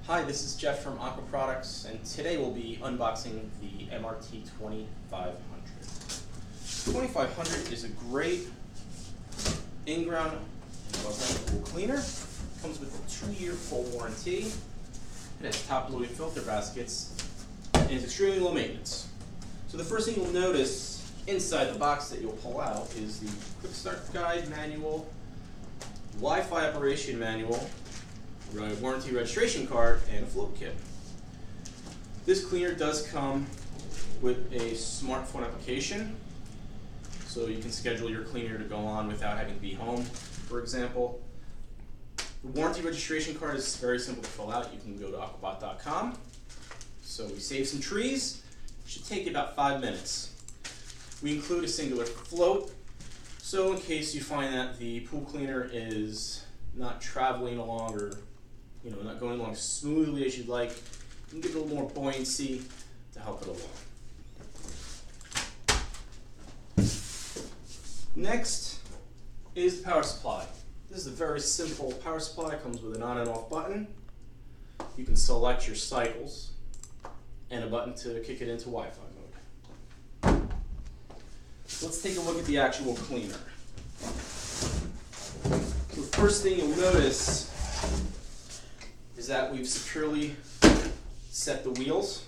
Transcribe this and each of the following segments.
Hi, this is Jeff from Aqua Products, and today we'll be unboxing the MRT 2500. 2500 is a great in-ground pool cleaner. Comes with a 2-year full warranty. It has top-loaded filter baskets and is extremely low maintenance. So the first thing you'll notice inside the box that you'll pull out is the quick start guide manual, Wi-Fi operation manual, warranty registration card, and a float kit. This cleaner does come with a smartphone application, so you can schedule your cleaner to go on without having to be home, for example. The warranty registration card is very simple to fill out. You can go to aquabot.com. So we save some trees. It should take you about 5 minutes. We include a singular float, so in case you find that the pool cleaner is not traveling along or not going along smoothly as you'd like, you can give it a little more buoyancy to help it along. Next is the power supply. This is a very simple power supply. It comes with an on and off button. You can select your cycles and a button to kick it into Wi-Fi mode. So let's take a look at the actual cleaner. So the first thing you'll notice is that we've securely set the wheels.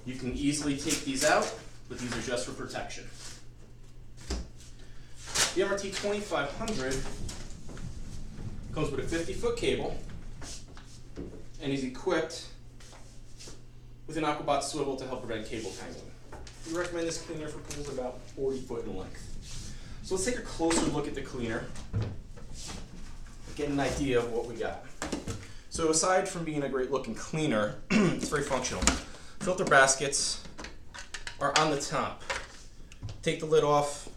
You can easily take these out, but these are just for protection. The MRT 2500 comes with a 50-foot cable and is equipped with an Aquabot swivel to help prevent cable tangling. We recommend this cleaner for pools about 40 foot in length. So let's take a closer look at the cleaner and get an idea of what we got. So aside from being a great looking cleaner, it's very functional. Filter baskets are on the top. Take the lid off,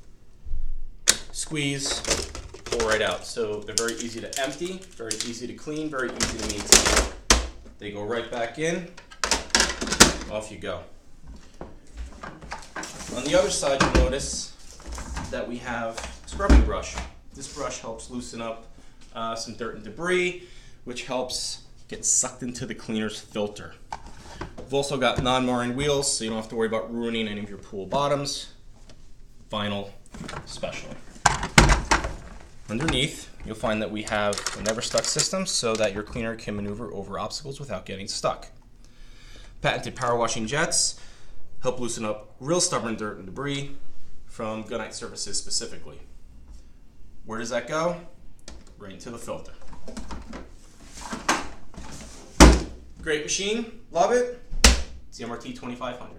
squeeze, pull right out. So they're very easy to empty, very easy to clean, very easy to maintain. They go right back in, off you go. On the other side, you'll notice that we have a scrubbing brush. This brush helps loosen up some dirt and debris, which helps get sucked into the cleaner's filter. We've also got non-marring wheels, so you don't have to worry about ruining any of your pool bottoms. Vinyl especially. Underneath, you'll find that we have a never stuck system so that your cleaner can maneuver over obstacles without getting stuck. Patented power washing jets help loosen up real stubborn dirt and debris from gunite surfaces specifically. Where does that go? Right into the filter. Great machine, love it. It's the MRT 2500.